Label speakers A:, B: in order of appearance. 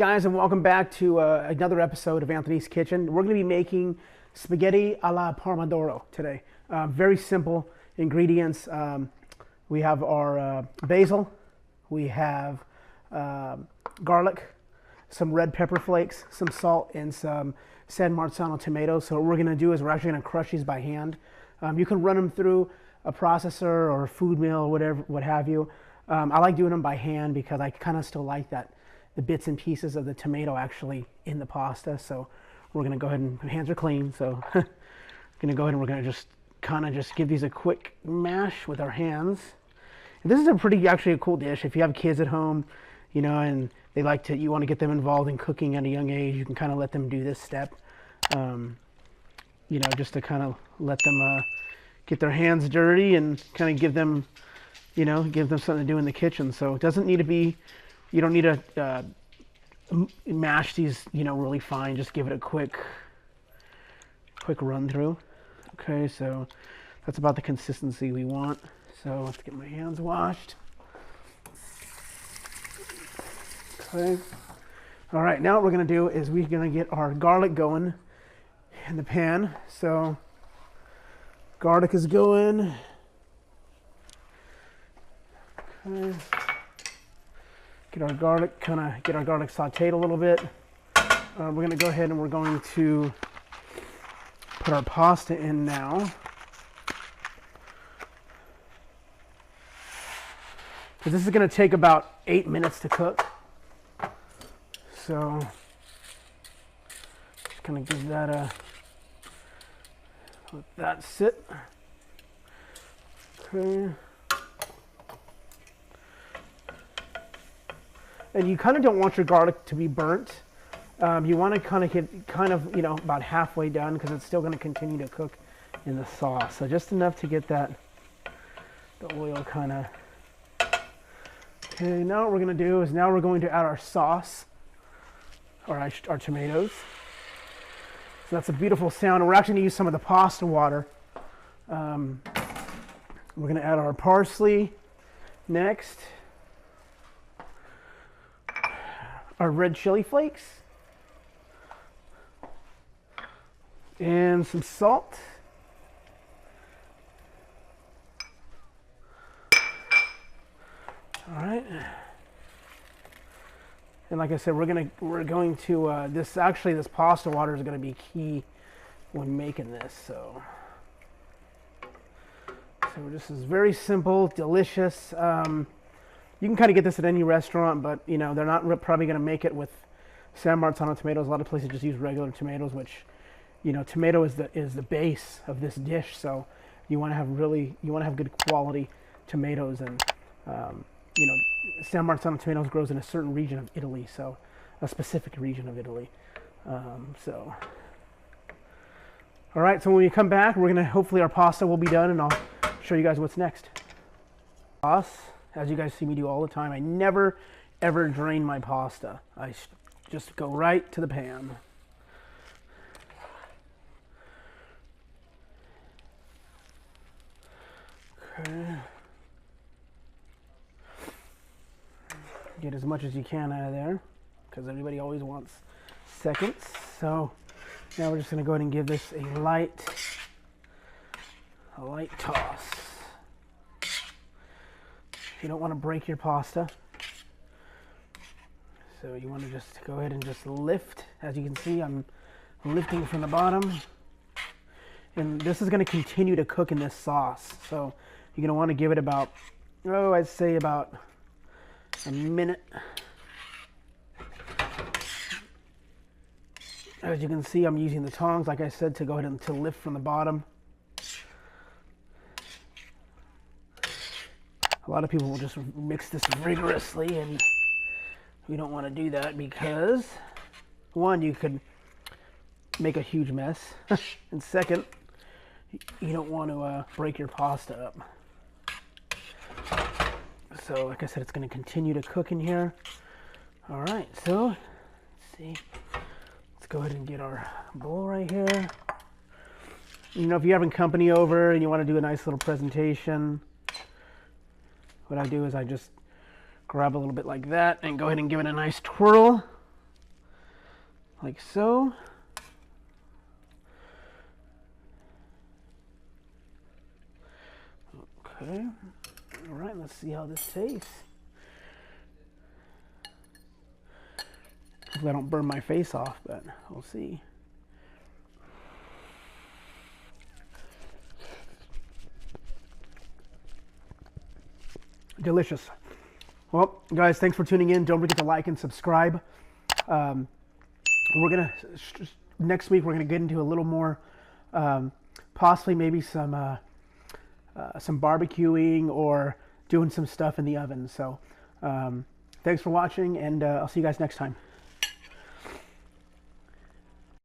A: guys, and welcome back to another episode of Anthony's Kitchen. We're going to be making spaghetti alla Pomodoro today. Very simple ingredients. We have our basil, we have garlic, some red pepper flakes, some salt, and some San Marzano tomatoes. So what we're going to do is we're actually going to crush these by hand. You can run them through a processor or a food mill or whatever, what have you. I like doing them by hand because I kind of still like that the bits and pieces of the tomato actually in the pasta. So we're going to go ahead and hands are clean. So we're going to go ahead and we're going to just kind of just give these a quick mash with our hands. And this is a pretty actually a cool dish. If you have kids at home, you know, and they like to, you want to get them involved in cooking at a young age, you can kind of let them do this step. You know, just to kind of let them get their hands dirty and kind of give them, you know, give them something to do in the kitchen. So it doesn't need to be, you don't need to mash these, you know, really fine. Just give it a quick run through. Okay, so that's about the consistency we want. So let's get my hands washed. Okay. All right, now what we're gonna do is we're gonna get our garlic going in the pan. So garlic is going. Okay. Get our garlic, get our garlic sauteed a little bit. We're going to go ahead and we're going to put our pasta in now. So this is going to take about 8 minutes to cook. So just going to give that let that sit. Okay. And you kind of don't want your garlic to be burnt. You want to kind of get you know, about halfway done because it's still going to continue to cook in the sauce. So just enough to get that, the oil kind of. Okay, now what we're going to do is now we're going to add our sauce, or our tomatoes. So that's a beautiful sound. And we're actually going to use some of the pasta water. We're going to add our parsley next. Our red chili flakes, and some salt, all right. And like I said, we're going to this pasta water is going to be key when making this. So this is very simple, delicious. You can kind of get this at any restaurant, but you know, they're not probably going to make it with San Marzano tomatoes. A lot of places just use regular tomatoes, which, you know, tomato is the base of this dish. So you want to have good quality tomatoes, and you know, San Marzano tomatoes grows in a certain region of Italy, so a specific region of Italy. So all right, so when we come back, we're gonna hopefully our pasta will be done, and I'll show you guys what's next. Sauce. As you guys see me do all the time, I never ever drain my pasta. I just go right to the pan. Okay. Get as much as you can out of there, because everybody always wants seconds. So now we're just going to go ahead and give this a light toss. You don't want to break your pasta, so you want to just go ahead and just lift. As you can see, I'm lifting from the bottom, and this is going to continue to cook in this sauce. So you're going to want to give it about, I'd say about a minute. As you can see, I'm using the tongs, like I said, to go ahead and to lift from the bottom. A lot of people will just mix this rigorously, and we don't want to do that because, one, you could make a huge mess, and second, you don't want to break your pasta up. So, like I said, it's going to continue to cook in here. All right, so let's see. Let's go ahead and get our bowl right here. You know, if you're having company over and you want to do a nice little presentation, what I do is I just grab a little bit like that and go ahead and give it a nice twirl. like so. Okay. All right, let's see how this tastes. Hopefully I don't burn my face off, but we'll see. Delicious. Well, guys, thanks for tuning in. Don't forget to like and subscribe. We're gonna next week we're gonna get into a little more, possibly maybe some barbecuing or doing some stuff in the oven. So thanks for watching, and I'll see you guys next time.